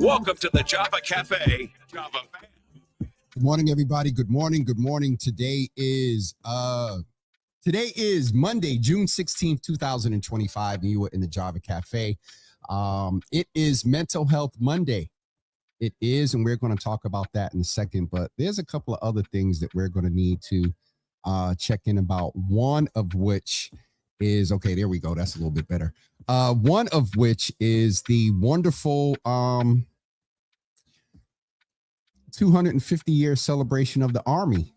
Welcome to the Java Cafe. Java fan. Good morning, everybody. Good morning. Good morning. Today is Monday, June 16th, 2025, and you are in the Java Cafe. It is Mental Health Monday. It is, and we're going to talk about that in a second, but there's a couple of other things that we're going to need to check in about, one of which is, okay, there we go. That's a little bit better. One of which is the wonderful 250-year celebration of the Army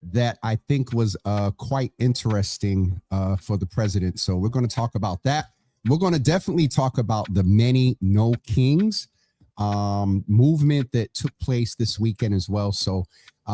that I think was quite interesting for the president. So we're going to talk about that. We're going to definitely talk about the Many No Kings movement that took place this weekend as well. So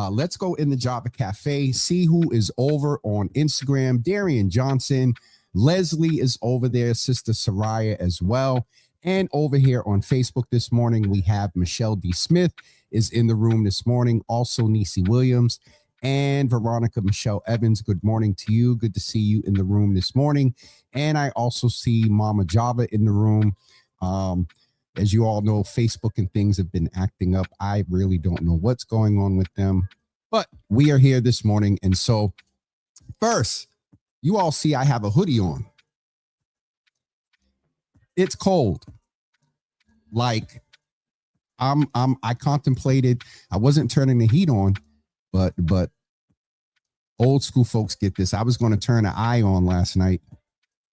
let's go in the Java Cafe, see who is over on Instagram. Darian Johnson, Leslie is over there, Sister Soraya as well. And over here on Facebook this morning, we have Michelle D. Smith is in the room this morning. Also, Niecy Williams and Veronica Michelle Evans. Good morning to you. Good to see you in the room this morning. And I also see Mama Java in the room. As you all know, Facebook and things have been acting up. I really don't know what's going on with them, but we are here this morning. And so first, you all see I have a hoodie on. It's cold. Like I contemplated, I wasn't turning the heat on, but old school folks get this. I was going to turn the eye on last night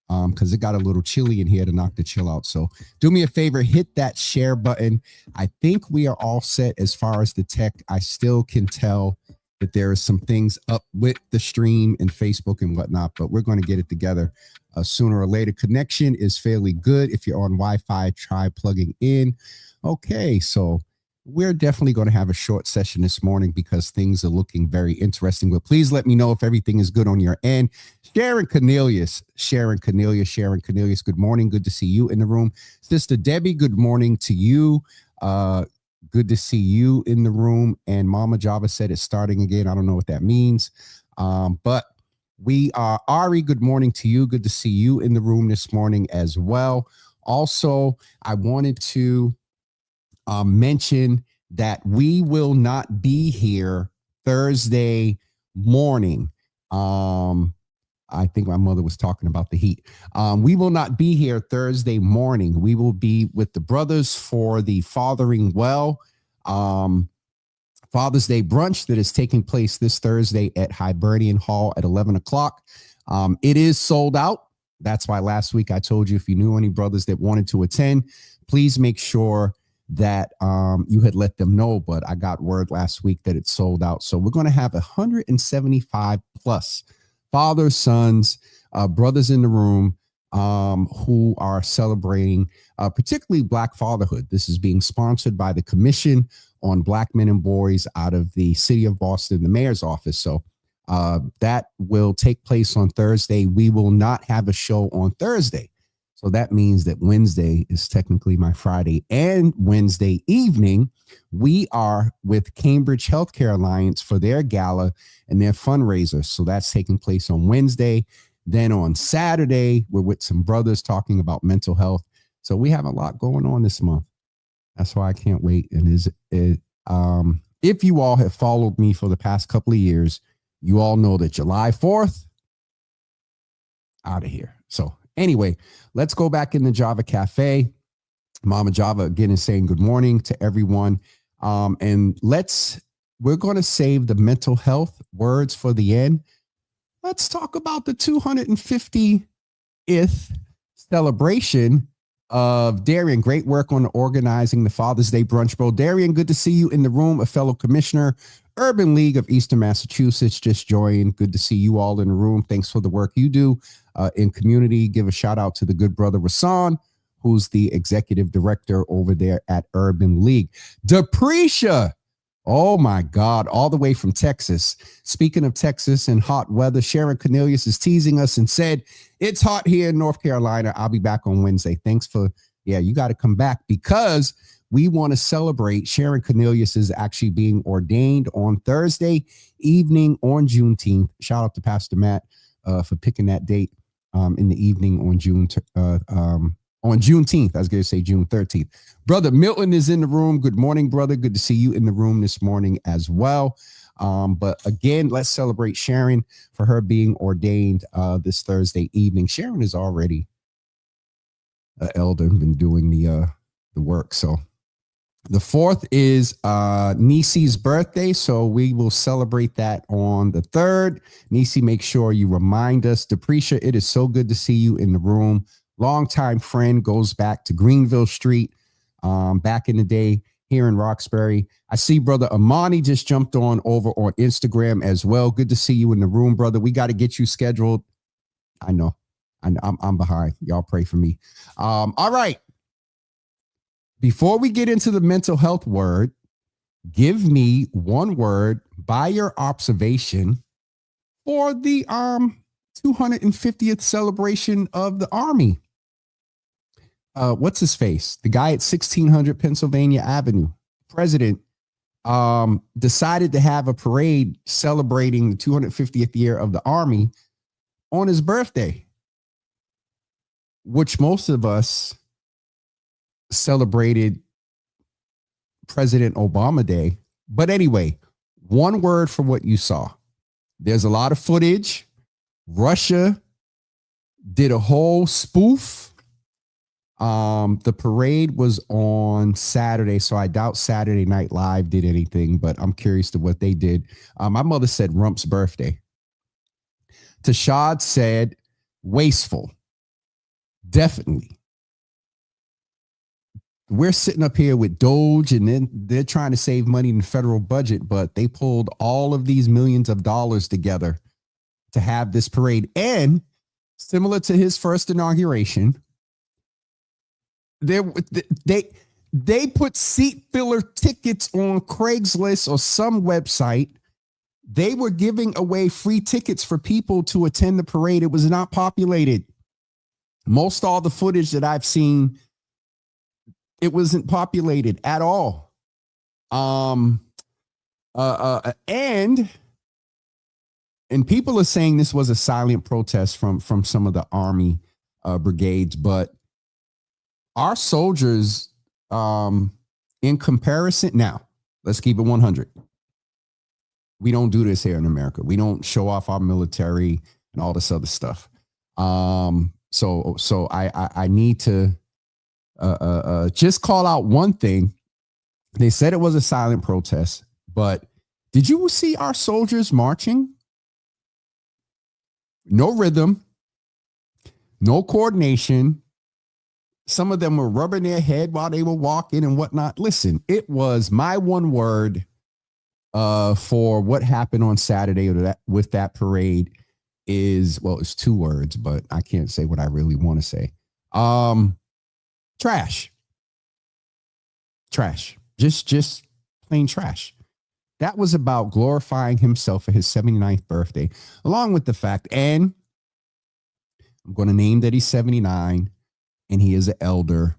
because it got a little chilly in here to knock the chill out. So do me a favor, hit that share button. I think we are all set as far as the tech. I still can tell that there are some things up with the stream and Facebook and whatnot, but we're going to get it together sooner or later. Connection is fairly good. If you're on Wi-Fi, try plugging in. Okay, so we're definitely going to have a short session this morning because things are looking very interesting. But please let me know if everything is good on your end. Sharon Cornelius, good morning. Good to see you in the room. Sister Debbie, good morning to you. Good to see you in the room. And Mama Java said it's starting again. I don't know what that means. But we are Ari. Good morning to you. Good to see you in the room this morning as well. Also, I wanted to mention that we will not be here Thursday morning. I think my mother was talking about the heat. We will not be here Thursday morning. We will be with the brothers for the Fathering Well Father's Day brunch that is taking place this Thursday at Hibernian Hall at 11 o'clock. It is sold out. That's why last week I told you if you knew any brothers that wanted to attend, please make sure that you had let them know. But I got word last week that it's sold out. So we're going to have 175 plus fathers, sons, brothers in the room who are celebrating particularly Black fatherhood. This is being sponsored by the Commission on Black Men and Boys out of the city of Boston, the mayor's office. So that will take place on Thursday. We will not have a show on Thursday. So that means that Wednesday is technically my Friday, and Wednesday evening, we are with Cambridge Healthcare Alliance for their gala and their fundraiser. So that's taking place on Wednesday. Then on Saturday, we're with some brothers talking about mental health. So we have a lot going on this month. That's why I can't wait. And if you all have followed me for the past couple of years, you all know that July 4th, out of here. So anyway, let's go back in the Java Cafe. Mama Java again is saying good morning to everyone. And we're going to save the mental health words for the end. Let's talk about the 250th celebration of Darian. Great work on organizing the Father's Day brunch, bro. Darian, good to see you in the room. A fellow commissioner, Urban League of Eastern Massachusetts, just joined. Good to see you all in the room. Thanks for the work you do in community. Give a shout out to the good brother Rasan, who's the executive director over there at Urban League. Deprecia, oh my God, all the way from Texas. Speaking of Texas and hot weather, Sharon Cornelius is teasing us and said, it's hot here in North Carolina. I'll be back on Wednesday. Thanks for, you got to come back because we want to celebrate. Sharon Cornelius is actually being ordained on Thursday evening on Juneteenth. Shout out to Pastor Matt for picking that date in the evening on On Juneteenth. I was going to say June 13th. Brother Milton is in the room. Good morning, brother. Good to see you in the room this morning as well. But again, let's celebrate Sharon for her being ordained this Thursday evening. Sharon is already an elder and been doing the work. So the 4th is Nisi's birthday, so we will celebrate that on the 3rd. Nisi, make sure you remind us. Deprecia, it is so good to see you in the room. Longtime friend, goes back to Greenville Street back in the day here in Roxbury. I see brother Amani just jumped on over on Instagram as well. Good to see you in the room, brother. We got to get you scheduled. I know. I'm behind. Y'all pray for me. All right. Before we get into the mental health word, give me one word by your observation for the 250th celebration of the Army. What's his face? The guy at 1600 Pennsylvania Avenue, president, decided to have a parade celebrating the 250th year of the Army on his birthday, which most of us celebrated President Obama Day. But anyway, one word for what you saw. There's a lot of footage. Russia did a whole spoof. The parade was on Saturday, so I doubt Saturday Night Live did anything, but I'm curious to what they did. My mother said Rump's birthday. Tashad said wasteful. Definitely. We're sitting up here with Doge, and then they're trying to save money in the federal budget, but they pulled all of these millions of dollars together to have this parade. And similar to his first inauguration, they put seat filler tickets on Craigslist or some website. They were giving away free tickets for people to attend the parade. It was not populated. Most all the footage that I've seen, it wasn't populated at all. And people are saying this was a silent protest from some of the Army brigades, but our soldiers, in comparison, now let's keep it 100. We don't do this here in America. We don't show off our military and all this other stuff. So I need to just call out one thing. They said it was a silent protest, but did you see our soldiers marching? No rhythm, no coordination. Some of them were rubbing their head while they were walking and whatnot. Listen, it was my one word for what happened on Saturday with that parade is, well, it's two words, but I can't say what I really want to say. Trash. Just plain trash. That was about glorifying himself for his 79th birthday, along with the fact, and I'm going to name that he's 79 and he is an elder.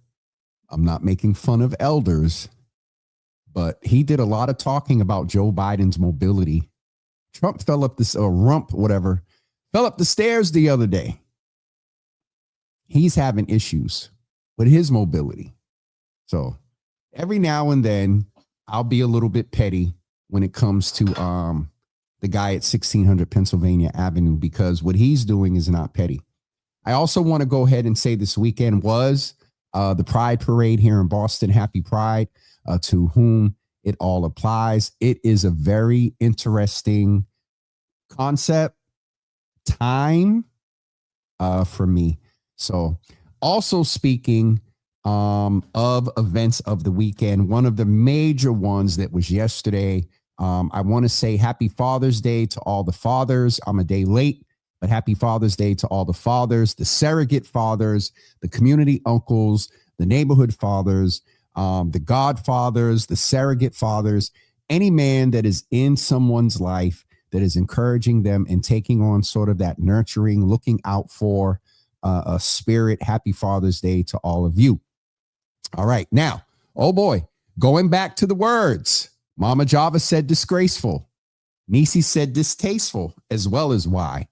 I'm not making fun of elders, but he did a lot of talking about Joe Biden's mobility. Trump fell up this, fell up the stairs the other day. He's having issues with his mobility. So every now and then I'll be a little bit petty when it comes to the guy at 1600 Pennsylvania Avenue, because what he's doing is not petty. I also want to go ahead and say this weekend was the Pride Parade here in Boston. Happy Pride to whom it all applies. It is a very interesting concept time for me. So also speaking of events of the weekend, one of the major ones that was yesterday, I want to say happy Father's Day to all the fathers. I'm a day late, but happy Father's Day to all the fathers, the surrogate fathers, the community uncles, the neighborhood fathers, the godfathers, the surrogate fathers, any man that is in someone's life that is encouraging them and taking on sort of that nurturing, looking out for a spirit. Happy Father's Day to all of you. All right. Now, oh boy, going back to the words. Mama Java said disgraceful. Nisi said distasteful, as well as why.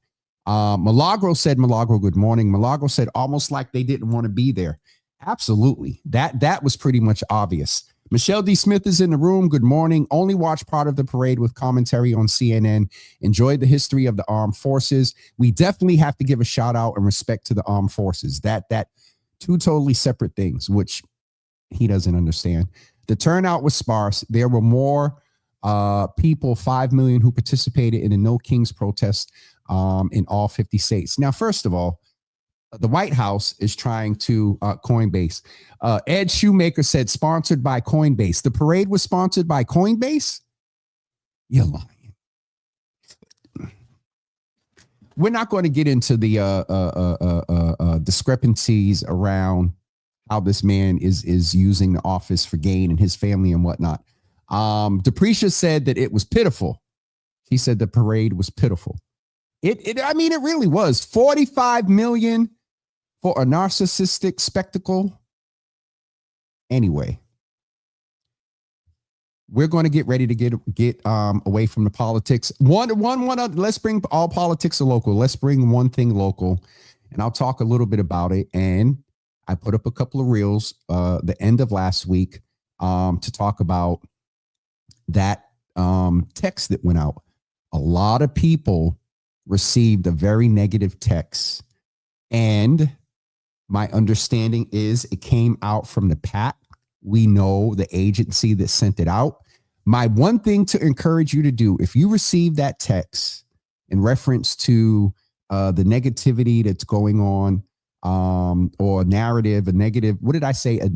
Milagro said, Milagro, good morning. Milagro said almost like they didn't want to be there. Absolutely. That was pretty much obvious. Michelle D. Smith is in the room. Good morning. Only watch part of the parade with commentary on CNN. Enjoyed the history of the armed forces. We definitely have to give a shout out and respect to the armed forces. That two totally separate things, which he doesn't understand. The turnout was sparse. There were more people, 5 million, who participated in the No Kings protest in all 50 states. Now, first of all, the White House is trying to Coinbase. Ed Shoemaker said sponsored by Coinbase. The parade was sponsored by Coinbase? You're lying. We're not going to get into the discrepancies around how this man is using the office for gain and his family and whatnot. Deprecia said that it was pitiful. He said the parade was pitiful. I mean, it really was. 45 million for a narcissistic spectacle. Anyway, we're going to get ready to get away from the politics. One. Let's bring all politics to local. Let's bring one thing local, and I'll talk a little bit about it. And I put up a couple of reels the end of last week to talk about that text that went out. A lot of people received a very negative text, and my understanding is it came out from the PAC. We know the agency that sent it out. My one thing to encourage you to do, if you receive that text in reference to the negativity that's going on, or a narrative, a negative, what did I say? A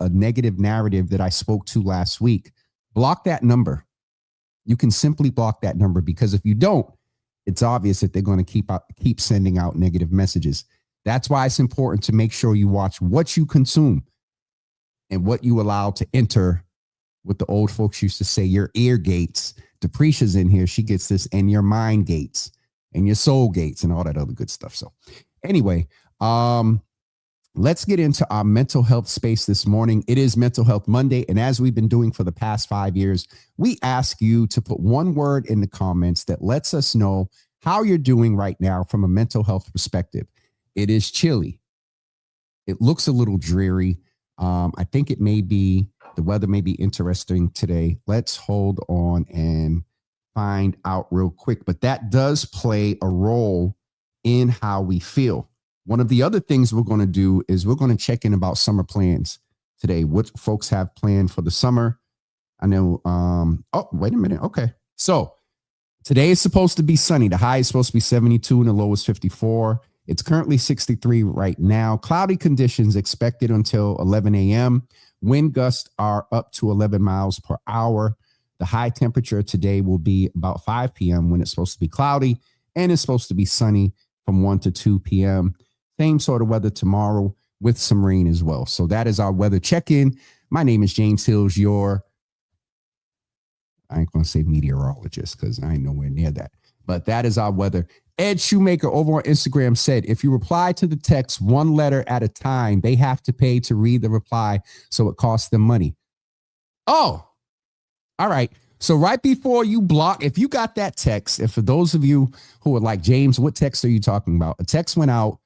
negative narrative that I spoke to last week, block that number. You can simply block that number, because if you don't, it's obvious that they're going to keep sending out negative messages. That's why it's important to make sure you watch what you consume and what you allow to enter. What the old folks used to say, your ear gates. Deprecia's in here. She gets this, and your mind gates and your soul gates and all that other good stuff. So anyway, let's get into our mental health space this morning. It is Mental Health Monday. And as we've been doing for the past 5 years, we ask you to put one word in the comments that lets us know how you're doing right now from a mental health perspective. It is chilly. It looks a little dreary. I think the weather may be interesting today. Let's hold on and find out real quick. But that does play a role in how we feel. One of the other things we're going to do is we're going to check in about summer plans today. What folks have planned for the summer. I know. Oh, wait a minute. Okay. So today is supposed to be sunny. The high is supposed to be 72 and the low is 54. It's currently 63 right now. Cloudy conditions expected until 11 a.m. Wind gusts are up to 11 miles per hour. The high temperature today will be about 5 p.m. when it's supposed to be cloudy, and it's supposed to be sunny from 1 to 2 p.m. Same sort of weather tomorrow with some rain as well. So that is our weather check-in. My name is James Hills, I ain't going to say meteorologist because I ain't nowhere near that. But that is our weather. Ed Shoemaker over on Instagram said, if you reply to the text one letter at a time, they have to pay to read the reply, so it costs them money. Oh, all right. So right before you block, if you got that text, and for those of you who are like, James, what text are you talking about? A text went out,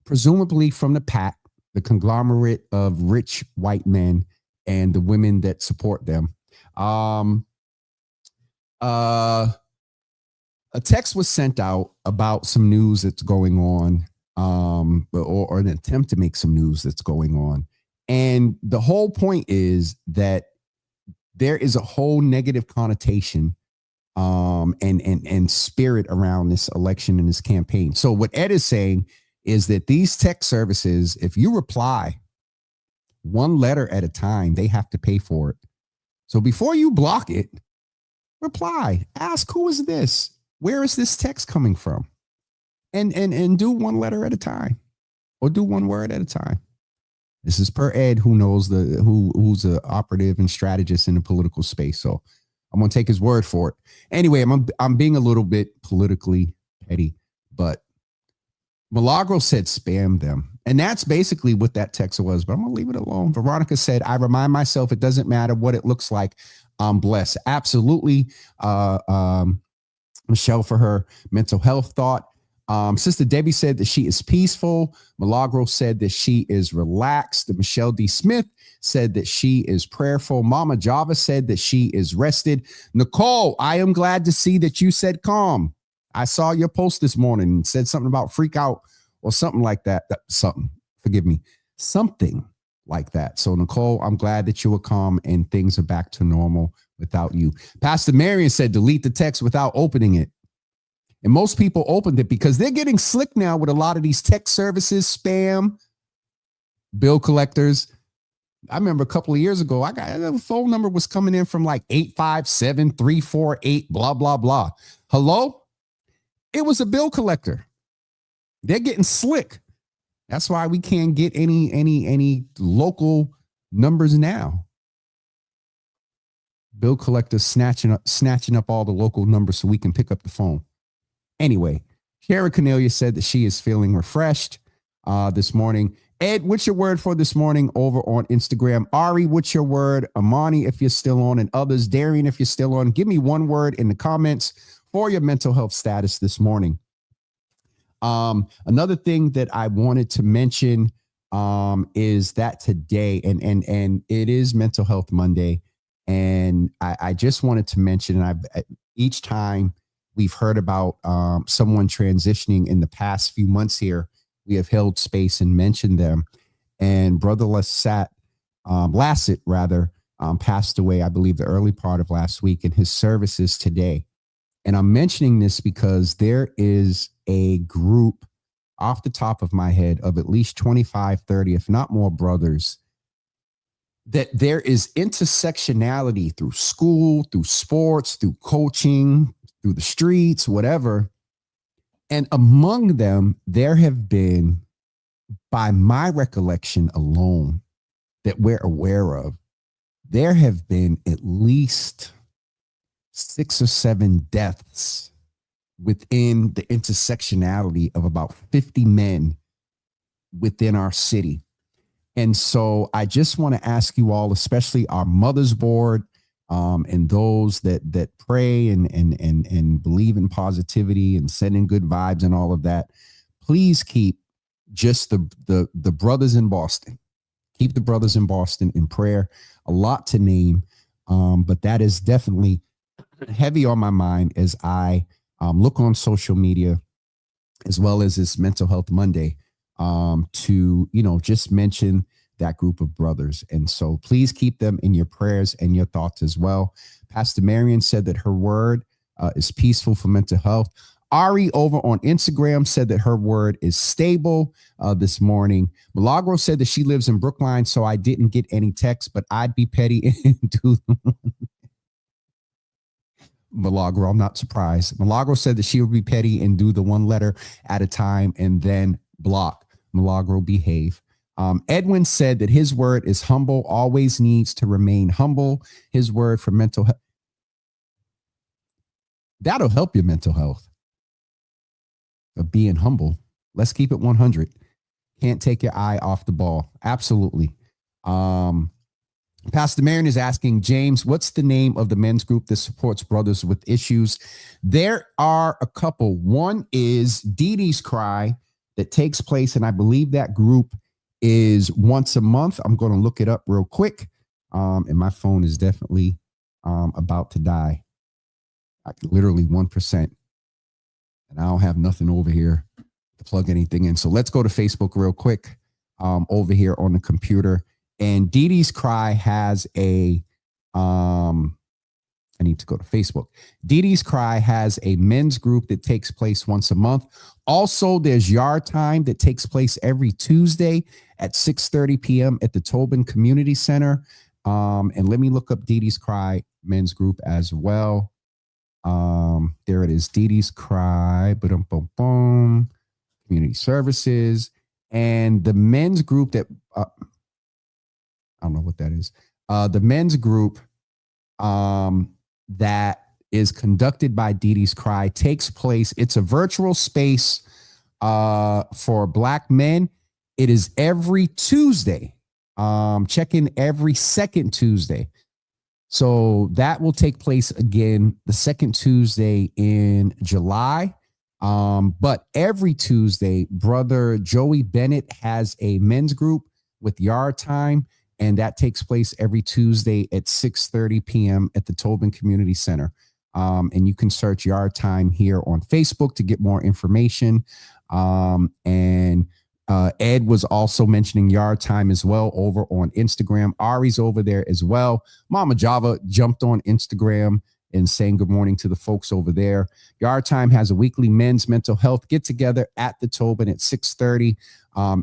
presumably from the PAC, the conglomerate of rich white men and the women that support them. A text was sent out about some news that's going on, or an attempt to make some news that's going on. And the whole point is that there is a whole negative connotation and spirit around this election and this campaign. So what Ed is saying is that these tech services, if you reply one letter at a time, they have to pay for it. So before you block it, reply, ask, who is this? Where is this text coming from? And do one letter at a time, or do one word at a time. This is per Ed, who knows who's an operative and strategist in the political space. So I'm going to take his word for it. Anyway, I'm being a little bit politically petty, but Milagro said spam them. And that's basically what that text was, but I'm going to leave it alone. Veronica said, I remind myself it doesn't matter what it looks like. I'm blessed. Absolutely. Michelle for her mental health thought. Sister Debbie said that she is peaceful. Milagro said that she is relaxed. Michelle D. Smith said that she is prayerful. Mama Java said that she is rested. Nicole, I am glad to see that you said calm. I saw your post this morning and said something about freak out or something like that. Something like that. So Nicole, I'm glad that you were calm and things are back to normal without you. Pastor Marion said delete the text without opening it. And most people opened it because they're getting slick now with a lot of these text services, spam, bill collectors. I remember a couple of years ago, I got a phone number was coming in from like 857-348, blah, blah, blah. Hello? It was a bill collector. They're getting slick. That's why we can't get any local numbers now. Bill collectors snatching up all the local numbers so we can pick up the phone. Anyway, Shara Cornelia said that she is feeling refreshed this morning. Ed, what's your word for this morning over on Instagram? Ari, what's your word? Amani, if you're still on, and others. Darian, if you're still on, give me one word in the comments for your mental health status this morning. Another thing that I wanted to mention is that today, and it is Mental Health Monday, and I just wanted to mention, and each time we've heard about someone transitioning in the past few months here, we have held space and mentioned them. And Brother Lassett passed away, I believe, the early part of last week, and his services today. And I'm mentioning this because there is a group off the top of my head of at least 25, 30, if not more brothers, that there is intersectionality through school, through sports, through coaching, through the streets, whatever. And among them, there have been, by my recollection alone, that we're aware of, there have been at least 6 or 7 deaths within the intersectionality of about 50 men within our city. And so I just want to ask you all, especially our Mothers Board, and those that pray and believe in positivity and sending good vibes and all of that, please keep just the brothers in Boston. Keep the brothers in Boston in prayer. A lot to name, but that is definitely heavy on my mind as I look on social media, as well as this Mental Health Monday, to just mention that group of brothers. And so please keep them in your prayers and your thoughts as well. Pastor Marion said that her word is peaceful for mental health. Ari over on Instagram said that her word is stable this morning. Milagro said that she lives in Brookline, so I didn't get any text, but I'd be petty and do Milagro, I'm not surprised. Milagro said that she would be petty and do the one letter at a time and then block. Milagro, behave. Edwin said that his word is humble, always needs to remain humble. His word for mental health. That'll help your mental health of being humble. Let's keep it 100. Can't take your eye off the ball. Absolutely. Pastor Marion is asking, James, what's the name of the men's group that supports brothers with issues? There are a couple. One is Dee Dee's Cry that takes place, and I believe that group is once a month. I'm going to look it up real quick. And my phone is definitely about to die. Literally 1%. And I don't have nothing over here to plug anything in. So let's go to Facebook real quick over here on the computer. And Dee Dee's Cry has a, I need to go to Facebook. Dee Dee's Cry has a men's group that takes place once a month. Also, there's Yard Time that takes place every Tuesday at 6:30 p.m. at the Tobin Community Center. And let me look up Dee Dee's Cry men's group as well. There it is, Dee Dee's Cry, community services. And the men's group that, I don't know what that is. The men's group that is conducted by Dee Dee's Cry takes place. It's a virtual space for Black men. It is every Tuesday. Check in every second Tuesday. So that will take place again the second Tuesday in July. But every Tuesday, brother Joey Bennett has a men's group with Yard Time, and that takes place every Tuesday at 6:30 p.m. at the Tobin Community Center. And you can search Yard Time here on Facebook to get more information. And Ed was also mentioning Yard Time as well over on Instagram. Ari's over there as well. Mama Java jumped on Instagram and saying good morning to the folks over there. Yard Time has a weekly men's mental health get together at the Tobin at 6:30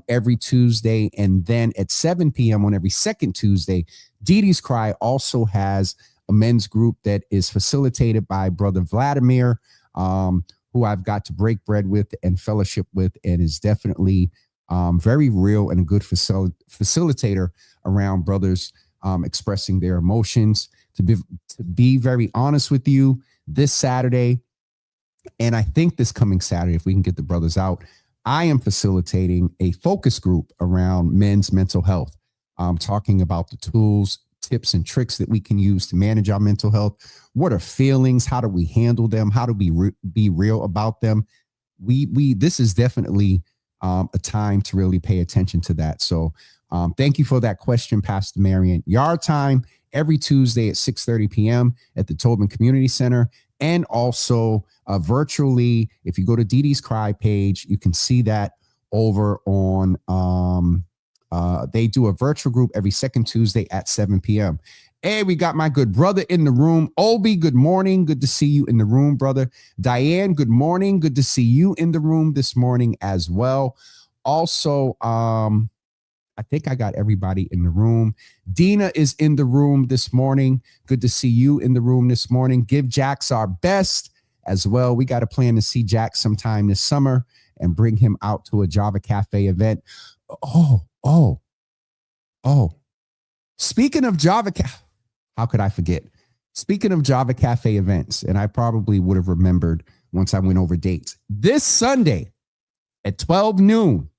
every Tuesday. And then at 7 p.m. on every second Tuesday, Dee Dee's Cry also has a men's group that is facilitated by Brother Vladimir, who I've got to break bread with and fellowship with, and is definitely very real and a good facilitator around brothers expressing their emotions. To be very honest with you, this Saturday, and I think this coming Saturday, if we can get the brothers out, I am facilitating a focus group around men's mental health, talking about the tools, tips, and tricks that we can use to manage our mental health. What are feelings? How do we handle them? How do we be real about them? This is definitely a time to really pay attention to that. So thank you for that question, Pastor Marion. Yard Time every Tuesday at 6:30 p.m. at the Tobin Community Center. And also virtually, if you go to Dee Dee's Cry page, you can see that over on, they do a virtual group every second Tuesday at 7 p.m. Hey, we got my good brother in the room. Obi, good morning. Good to see you in the room, brother. Diane, good morning. Good to see you in the room this morning as well. Also, I think I got everybody in the room. Dina is in the room this morning. Good to see you in the room this morning. Give Jax our best as well. We got a plan to see Jax sometime this summer and bring him out to a Java Cafe event. Oh. Speaking of Java Cafe, how could I forget? Speaking of Java Cafe events, and I probably would have remembered once I went over dates. This Sunday at 12 noon,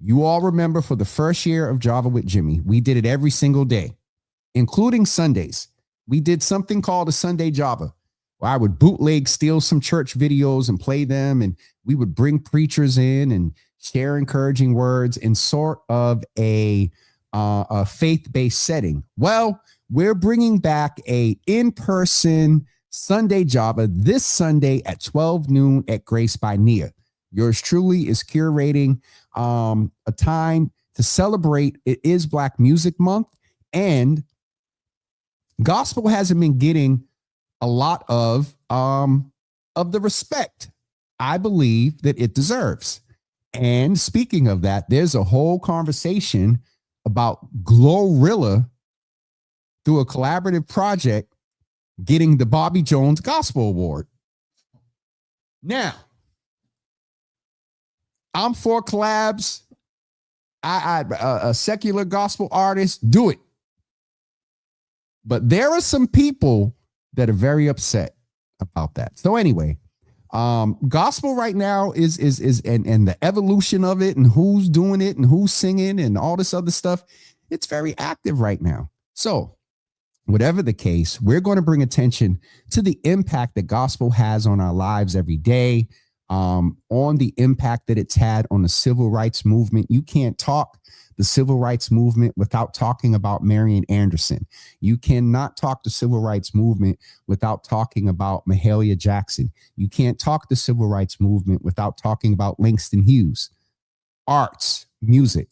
you all remember for the first year of Java with Jimmy, we did it every single day, including Sundays. We did something called a Sunday Java, where I would bootleg, steal some church videos and play them. And we would bring preachers in and share encouraging words in sort of a faith-based setting. Well, we're bringing back a in-person Sunday Java this Sunday at 12 noon at Grace by Nia. Yours truly is curating a time to celebrate. It is Black Music Month, and gospel hasn't been getting a lot of the respect I believe that it deserves. And speaking of that, there's a whole conversation about Glorilla through a collaborative project getting the Bobby Jones Gospel Award. Now, I'm for collabs. A secular gospel artist, do it. But there are some people that are very upset about that. So anyway, gospel right now is and the evolution of it and who's doing it and who's singing and all this other stuff. It's very active right now. So whatever the case, we're going to bring attention to the impact that gospel has on our lives every day. On the impact that it's had on the civil rights movement. You can't talk the civil rights movement without talking about Marian Anderson. You cannot talk the civil rights movement without talking about Mahalia Jackson. You can't talk the civil rights movement without talking about Langston Hughes. Arts, music,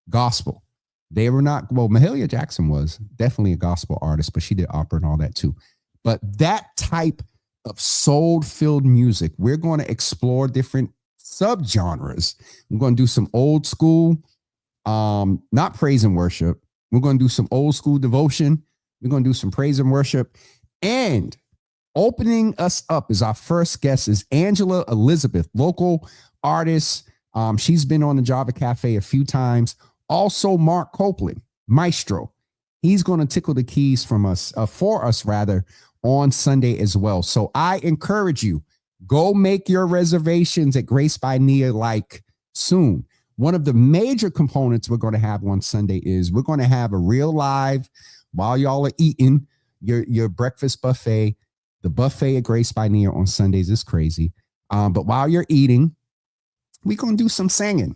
gospel. They were not, well, Mahalia Jackson was definitely a gospel artist, but she did opera and all that too. But that type of soul-filled music, we're going to explore different subgenres. We're going to do some old school, not praise and worship. We're going to do some old school devotion. We're going to do some praise and worship. And opening us up as our first guest is Angela Elizabeth, local artist. She's been on the Java Cafe a few times. Also, Mark Copeland, maestro. He's going to tickle the keys for us on Sunday as well. So I encourage you, go make your reservations at Grace by Nia like soon. One of the major components we're going to have on Sunday is we're going to have a real live while y'all are eating your breakfast buffet. The buffet at Grace by Nia on Sundays is crazy. But while you're eating, we're going to do some singing.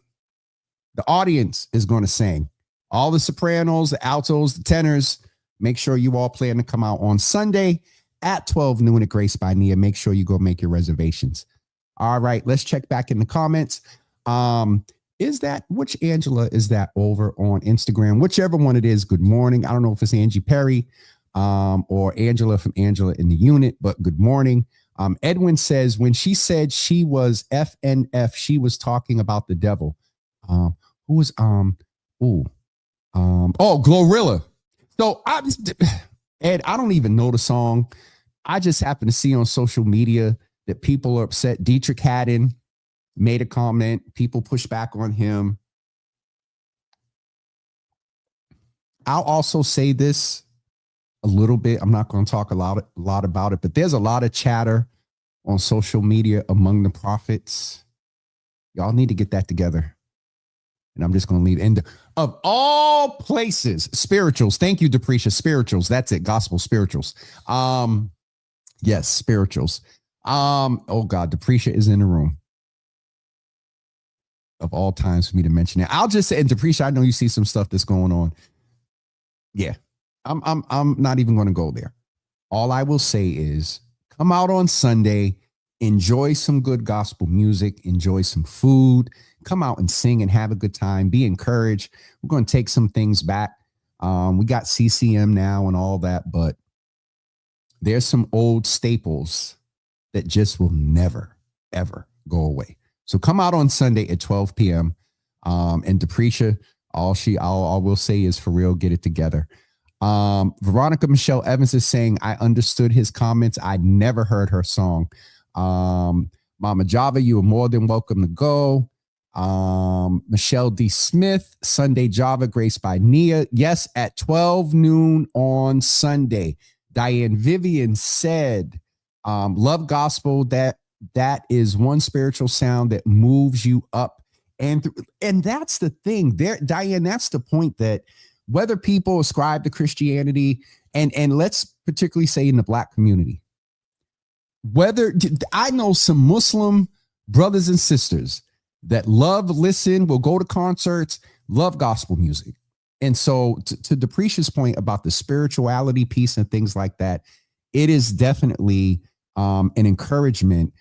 The audience is going to sing. All the sopranos, the altos, the tenors. Make sure you all plan to come out on Sunday at 12 noon at Grace by Nia. Make sure you go make your reservations. All right, let's check back in the comments. Which Angela is that over on Instagram? Whichever one it is, good morning. I don't know if it's Angie Perry or Angela from Angela in the Unit, but good morning. Edwin says, when she said she was FNF, she was talking about the devil. Glorilla. So Ed, I don't even know the song. I just happen to see on social media that people are upset. Dietrich Haddon made a comment. People push back on him. I'll also say this a little bit. I'm not going to talk a lot about it, but there's a lot of chatter on social media among the prophets. Y'all need to get that together. And I'm just going to leave. And of all places, spirituals. Thank you, Deprecia. Spirituals. That's it. Gospel spirituals. Yes, spirituals. Oh God, Deprecia is in the room. Of all times for me to mention it. I'll just say, and Deprecia, I know you see some stuff that's going on. Yeah, I'm not even going to go there. All I will say is come out on Sunday, enjoy some good gospel music, enjoy some food, come out and sing and have a good time, be encouraged. We're going to take some things back. We got CCM now and all that, but there's some old staples that just will never, ever go away. So come out on Sunday at 12 p.m. And Deprecia, all I will say is for real, get it together. Veronica Michelle Evans is saying, I understood his comments. I never heard her song. Mama Java, you are more than welcome to go. Michelle D. Smith, Sunday Java, Grace by Nia. Yes, at 12 noon on Sunday. Diane Vivian said, love gospel, that is one spiritual sound that moves you up. And that's the thing there, Diane, that's the point, that whether people ascribe to Christianity and let's particularly say in the Black community, whether I know some Muslim brothers and sisters that love, listen, will go to concerts, love gospel music. And so to Deprecia's point about the spirituality piece and things like that, it is definitely an encouragement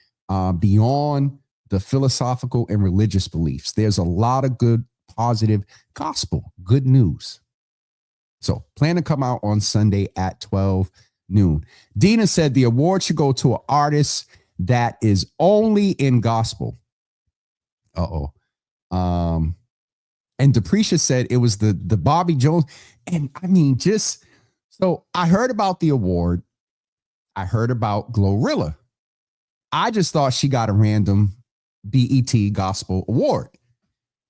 beyond the philosophical and religious beliefs. There's a lot of good, positive gospel, good news. So plan to come out on Sunday at 12 noon. Dina said the award should go to an artist that is only in gospel. And Deprecia said it was the Bobby Jones. And I mean, so I heard about the award. I heard about Glorilla. I just thought she got a random BET Gospel Award.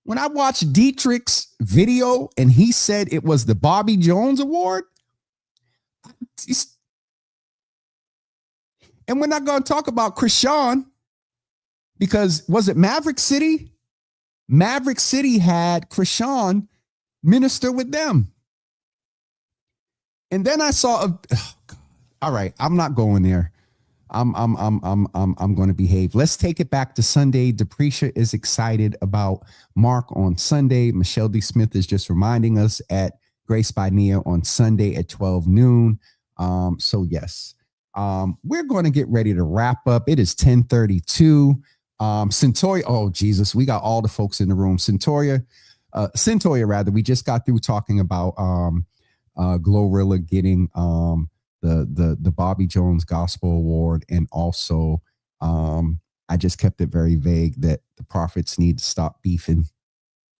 When I watched Dietrich's video and he said it was the Bobby Jones Award, and we're not going to talk about Krishan, because was it Maverick City? Maverick City had Krishan minister with them. And then I saw all right, I'm not going there. I'm going to behave. Let's take it back to Sunday. Deprecia is excited about Mark on Sunday. Michelle D. Smith is just reminding us at Grace by Nia on Sunday at 12 noon. So yes, we're going to get ready to wrap up. It is 10:32. Centoria. Oh, Jesus. We got all the folks in the room. Centoria, rather. We just got through talking about Glorilla getting the Bobby Jones Gospel Award. And also, I just kept it very vague that the prophets need to stop beefing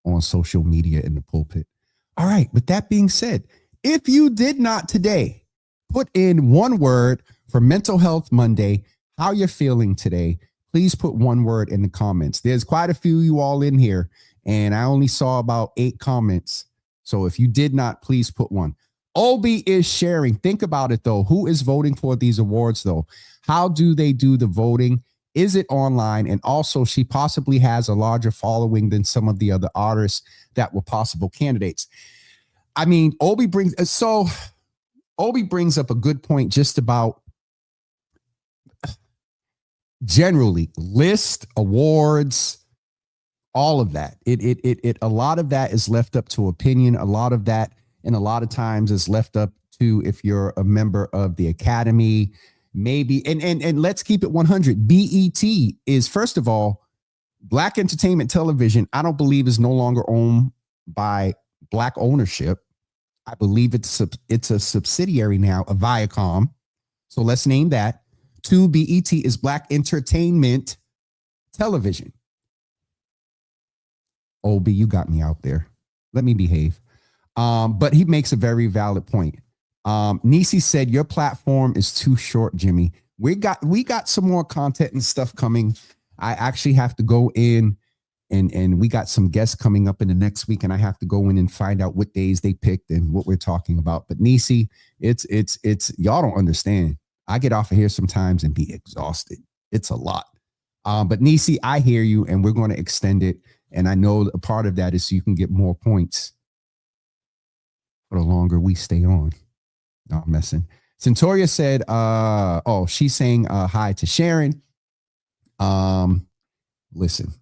on social media in the pulpit. All right. With that being said, if you did not today put in one word for Mental Health Monday, how you're feeling today, please put one word in the comments. There's quite a few you all in here, and I only saw about 8 comments. So if you did not, please put one. Obi is sharing. Think about it, though. Who is voting for these awards, though? How do they do the voting? Is it online? And also, she possibly has a larger following than some of the other artists that were possible candidates. I mean, Obi brings up a good point just about generally list awards, all of that. It a lot of that is left up to opinion. A lot of that, and a lot of times is left up to if you're a member of the academy, maybe. And let's keep it 100. BET is, first of all, Black Entertainment Television. I don't believe is no longer owned by Black ownership. I believe it's a subsidiary now of Viacom. So let's name that. 2, BET is Black Entertainment Television. OB, you got me out there. Let me behave. But he makes a very valid point. Nisi said your platform is too short, Jimmy. We got some more content and stuff coming. I actually have to go in and we got some guests coming up in the next week, and I have to go in and find out what days they picked and what we're talking about. But Nisi, it's y'all don't understand. I get off of here sometimes and be exhausted. It's a lot. But Nisi, I hear you, and we're going to extend it. And I know a part of that is so you can get more points for the longer we stay on. No, I'm messing. Centauria said, she's saying hi to Sharon. Listen,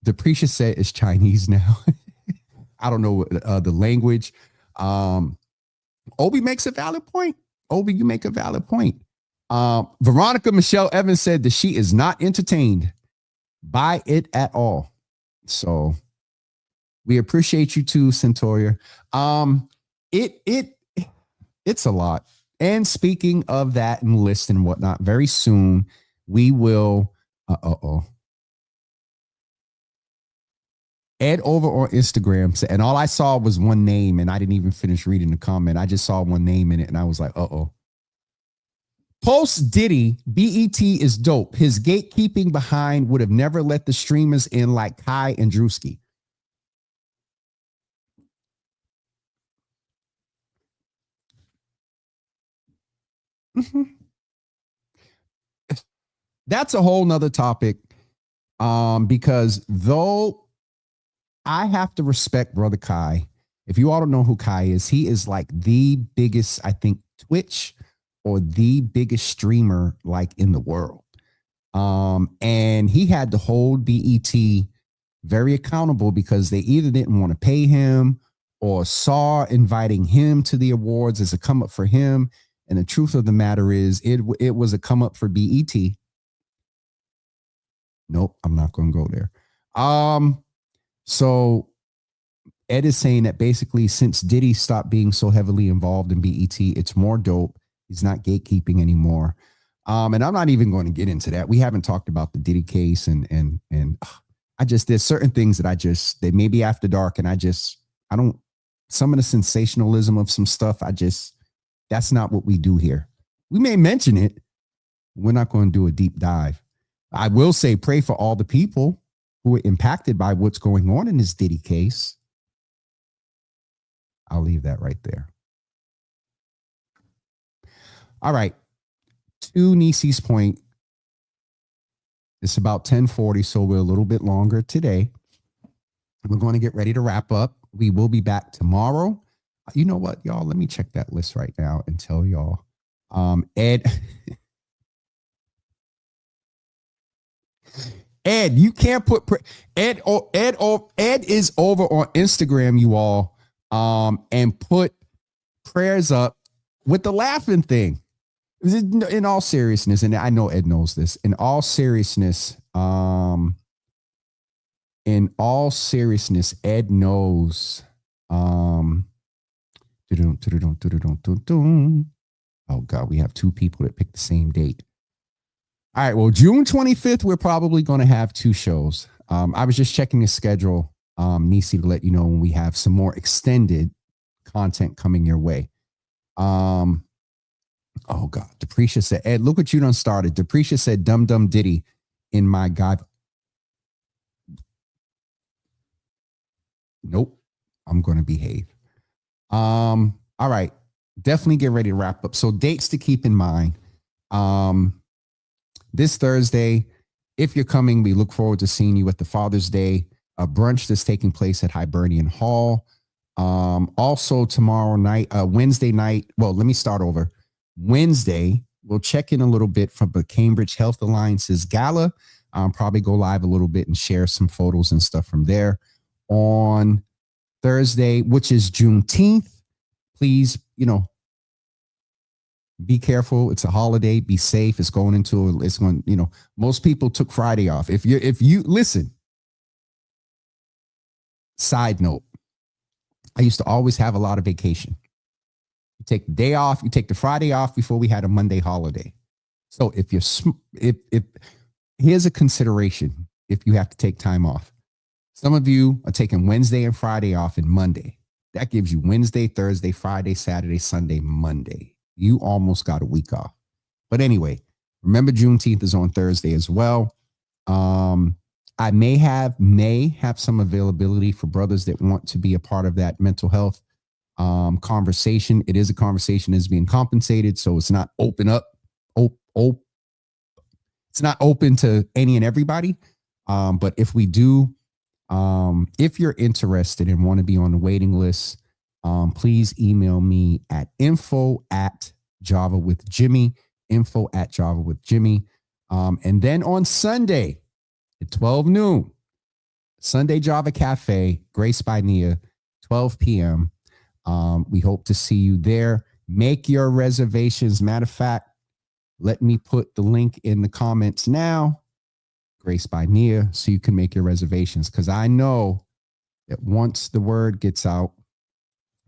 Deprecia said it's Chinese now. I don't know the language. Obi makes a valid point. Obi, you make a valid point. Veronica Michelle Evans said that she is not entertained by it at all. So we appreciate you too, Centauria. It's a lot. And speaking of that and list and whatnot, very soon we will. Ed over on Instagram said, and all I saw was one name, and I didn't even finish reading the comment. I just saw one name in it, and I was like, Post Diddy, BET is dope. His gatekeeping behind would have never let the streamers in like Kai and Drewski. That's a whole nother topic. Because though I have to respect Brother Kai, if you all don't know who Kai is, he is like the biggest, I think, Twitch or the biggest streamer like in the world. And he had to hold BET very accountable because they either didn't want to pay him or saw inviting him to the awards as a come up for him. And the truth of the matter is it was a come up for BET. Nope, I'm not going to go there. So Ed is saying that basically since Diddy stopped being so heavily involved in BET, it's more dope. He's not gatekeeping anymore. And I'm not even going to get into that. We haven't talked about the Diddy case and there's certain things that they may be after dark. And some of the sensationalism of some stuff, that's not what we do here. We may mention it. We're not going to do a deep dive. I will say pray for all the people who are impacted by what's going on in this Diddy case. I'll leave that right there. All right. To Nisi's point, it's about 10:40, so we're a little bit longer today. We're going to get ready to wrap up. We will be back tomorrow. You know what, y'all? Let me check that list right now and tell y'all. Ed, you can't put Ed is over on Instagram, you all, and put prayers up with the laughing thing. In all seriousness, and I know Ed knows this. In all seriousness, Ed knows. Oh God, we have two people that picked the same date. All right, well, June 25th, we're probably going to have two shows. I was just checking the schedule, Nisi, to let you know when we have some more extended content coming your way. Oh God, Deprecia said, Ed, look what you done started. Deprecia said, Dum Dum Diddy in my guide. Nope, I'm going to behave. All right, definitely get ready to wrap up. So dates to keep in mind. This Thursday, if you're coming, we look forward to seeing you at the Father's Day brunch that's taking place at Hibernian Hall. Also tomorrow night, Wednesday night. Well, let me start over. Wednesday, we'll check in a little bit from the Cambridge Health Alliance's gala. Probably go live a little bit and share some photos and stuff from there on Thursday, which is Juneteenth. Please, be careful. It's a holiday. Be safe. It's going, most people took Friday off. If you listen, side note, I used to always have a lot of vacation. You take the day off, you take the Friday off before we had a Monday holiday. So if here's a consideration, if you have to take time off, some of you are taking Wednesday and Friday off and Monday. That gives you Wednesday, Thursday, Friday, Saturday, Sunday, Monday. You almost got a week off. But anyway, remember Juneteenth is on Thursday as well. I may have some availability for brothers that want to be a part of that mental health conversation. It is a conversation that's being compensated, so it's not open up. It's not open to any and everybody. But if we do, if you're interested and want to be on the waiting list, please email me at info@JavaWithJimmy, info@JavaWithJimmy. And then on Sunday at 12 noon, Sunday Java Cafe, Grace by Nia, 12 p.m. We hope to see you there. Make your reservations. Matter of fact, let me put the link in the comments now, Grace by Nia, so you can make your reservations. Because I know that once the word gets out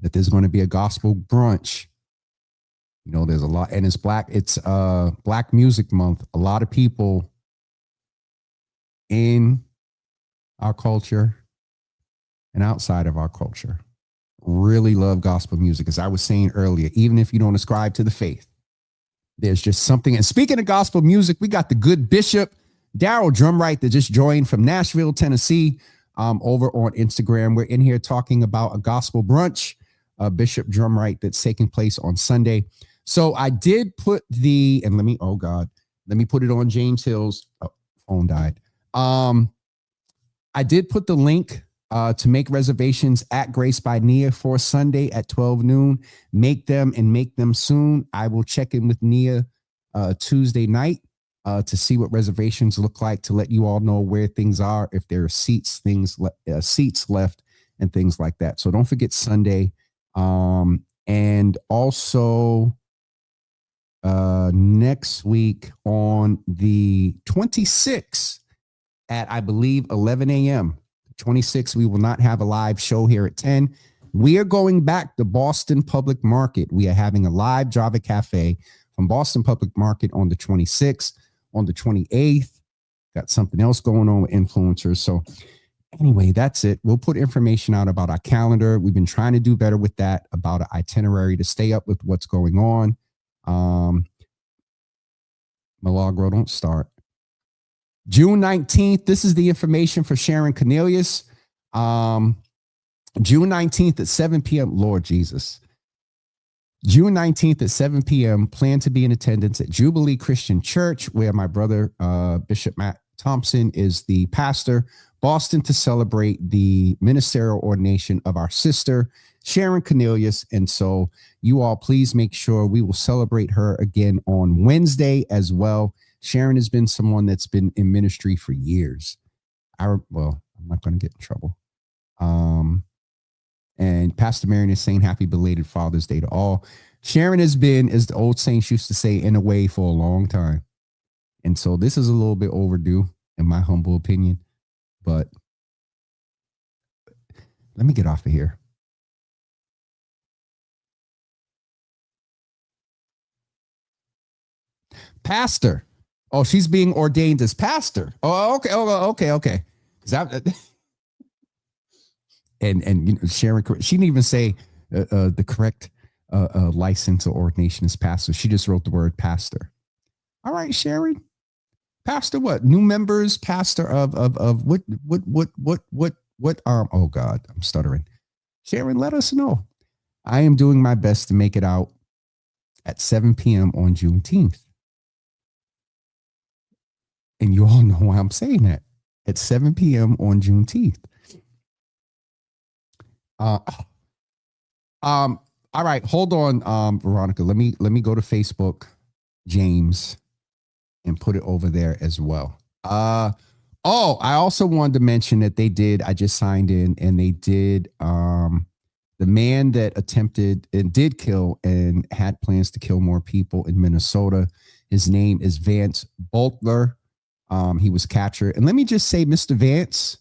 that there's going to be a gospel brunch, there's a lot, and it's Black Music Month. A lot of people in our culture and outside of our culture really love gospel music. As I was saying earlier, even if you don't ascribe to the faith, there's just something. And speaking of gospel music, we got the good Bishop Daryl Drumright that just joined from Nashville, Tennessee, over on Instagram. We're in here talking about a gospel brunch, Bishop Drumright, that's taking place on Sunday. So I did put let me put it on James Hill's phone died. I did put the link to make reservations at Grace by Nia for Sunday at 12 noon. Make them soon. I will check in with Nia Tuesday night to see what reservations look like, to let you all know where things are, if there are seats left and things like that. So don't forget Sunday. And also next week on the 26th at, I believe, 11 a.m. 26th, we will not have a live show here at 10. We are going back to Boston Public Market. We are having a live Java Cafe from Boston Public Market on the 26th. On the 28th, got something else going on with influencers. So anyway, that's it. We'll put information out about our calendar. We've been trying to do better with that, about an itinerary to stay up with what's going on. Milagro, don't start. June 19th, this is the information for Sharon Cornelius. June 19th at 7 p.m. Lord Jesus. June 19th at 7 p.m. Plan to be in attendance at Jubilee Christian Church, where my brother, Bishop Matt Thompson, is the pastor. Boston, to celebrate the ministerial ordination of our sister, Sharon Cornelius. And so you all please make sure we will celebrate her again on Wednesday as well. Sharon has been someone that's been in ministry for years. I'm not going to get in trouble. And Pastor Marion is saying happy belated Father's Day to all. Sharon has been, as the old saints used to say, in a way for a long time. And so this is a little bit overdue, in my humble opinion. But let me get off of here. Pastor. Oh, she's being ordained as pastor. Oh, okay. Oh, okay. And Sharon, she didn't even say the correct license or ordination as pastor. She just wrote the word pastor. All right, Sharon. Pastor what? New members, pastor of what? Oh God, I'm stuttering. Sharon, let us know. I am doing my best to make it out at 7 p.m. on Juneteenth. And you all know why I'm saying that. At 7 p.m. on Juneteenth. All right, hold on, Veronica. Let me go to Facebook. James and put it over there as well. I also wanted to mention that they did, I just signed in and they did, the man that attempted and did kill and had plans to kill more people in Minnesota. His name is Vance Boltler. He was captured. And let me just say, Mr. Vance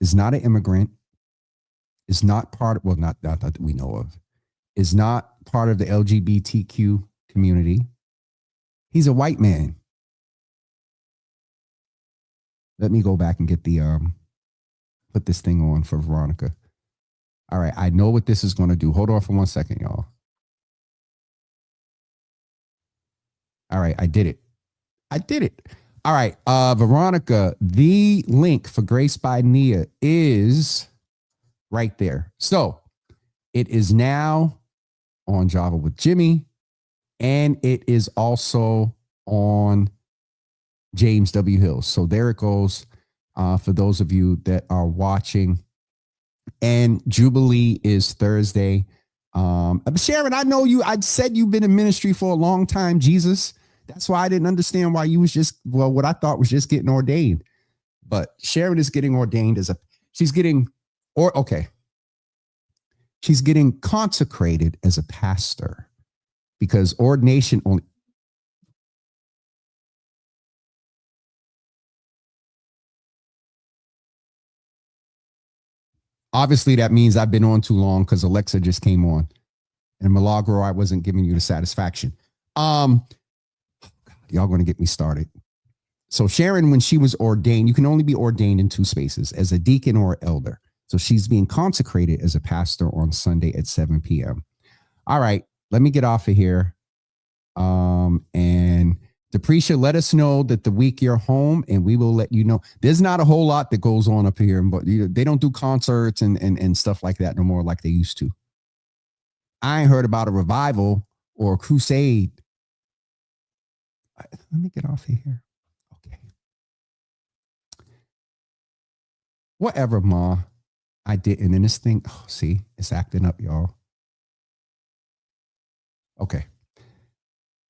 is not an immigrant, is not part of, well, not that we know of, is not part of the LGBTQ community. He's a white man. Let me go back and get the, put this thing on for Veronica. All right, I know what this is going to do. Hold on for 1 second, y'all. All right, I did it. All right, Veronica, the link for Grace by Nia is right there. So it is now on Java with Jimmy, and it is also on James W. Hill. So there it goes for those of you that are watching. And Jubilee is Thursday. Sharon, I know you. I said you've been in ministry for a long time, Jesus. That's why I didn't understand why you was just, well, what I thought was just getting ordained. But Sharon is getting ordained as she's getting consecrated as a pastor, because ordination only. Obviously, that means I've been on too long because Alexa just came on. And Milagro, I wasn't giving you the satisfaction. God, y'all going to get me started. So Sharon, when she was ordained, you can only be ordained in two spaces, as a deacon or elder. So she's being consecrated as a pastor on Sunday at 7 p.m. All right, let me get off of here. And Deprecia, let us know that the week you're home, and we will let you know. There's not a whole lot that goes on up here, but they don't do concerts and stuff like that no more like they used to. I ain't heard about a revival or a crusade. Let me get off of here. Okay. Whatever, Ma. I didn't. And this thing, see, it's acting up, y'all. Okay.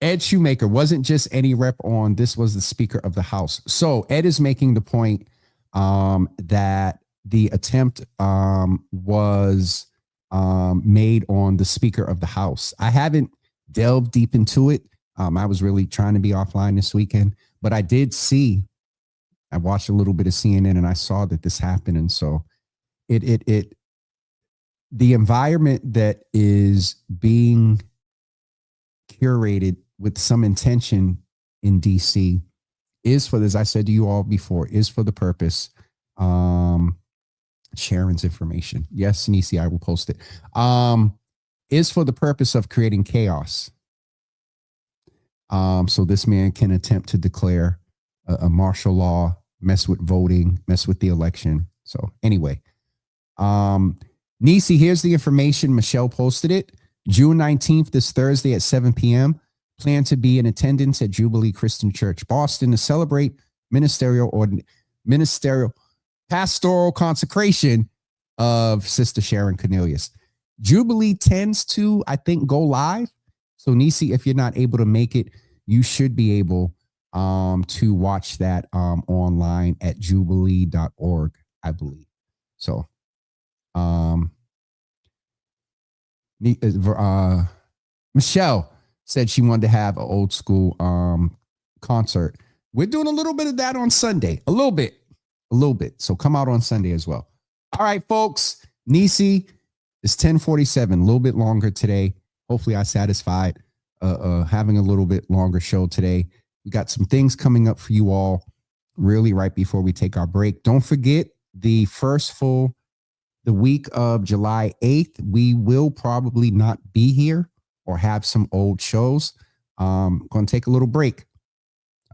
Ed Shoemaker wasn't just any rep on, this was the Speaker of the House. So Ed is making the point that the attempt was made on the Speaker of the House. I haven't delved deep into it. I was really trying to be offline this weekend, but I did see, I watched a little bit of CNN and I saw that this happened. And so the environment that is being curated with some intention in DC is for, as I said to you all before, is for the purpose, Sharon's information. Yes, Nisi, I will post it. Is for the purpose of creating chaos. So this man can attempt to declare a martial law, mess with voting, mess with the election. So anyway, Nisi, here's the information. Michelle posted it. June 19th, this Thursday at 7 p.m. Plan to be in attendance at Jubilee Christian Church, Boston, to celebrate pastoral consecration of Sister Sharon Cornelius. Jubilee tends to, I think, go live. So Nisi, if you're not able to make it, you should be able to watch that online at jubilee.org, I believe. So Michelle said she wanted to have an old school concert. We're doing a little bit of that on Sunday, a little bit. So come out on Sunday as well. All right, folks. Nisi, it's 10:47, a little bit longer today. Hopefully I satisfied having a little bit longer show today. We got some things coming up for you all really right before we take our break. Don't forget the week of July 8th, we will probably not be here or have some old shows. Going to take a little break.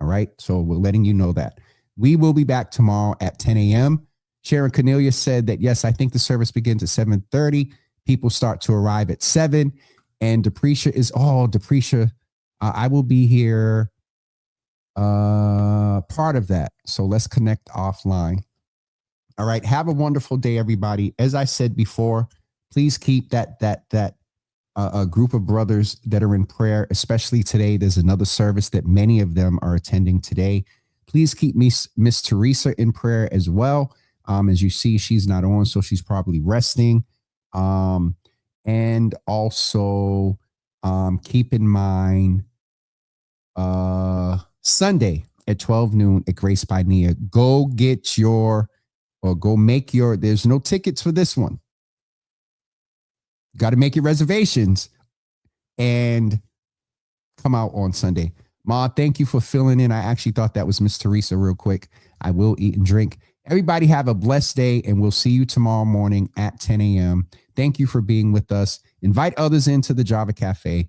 All right. So we're letting you know that. We will be back tomorrow at 10 a.m. Sharon Cornelius said that, yes, I think the service begins at 7:30. People start to arrive at 7. And Deprecia, I will be here part of that. So let's connect offline. All right. Have a wonderful day, everybody. As I said before, please keep that a group of brothers that are in prayer, especially today. There's another service that many of them are attending today. Please keep Miss Teresa in prayer as well. As you see, she's not on, so she's probably resting. And also keep in mind Sunday at 12 noon at Grace by Nia. Go get your, or go make your, there's no tickets for this one. Got to make your reservations and come out on Sunday. Ma, thank you for filling in. I actually thought that was Miss Teresa real quick. I will eat and drink. Everybody have a blessed day, and we'll see you tomorrow morning at 10 a.m. Thank you for being with us. Invite others into the Java Cafe.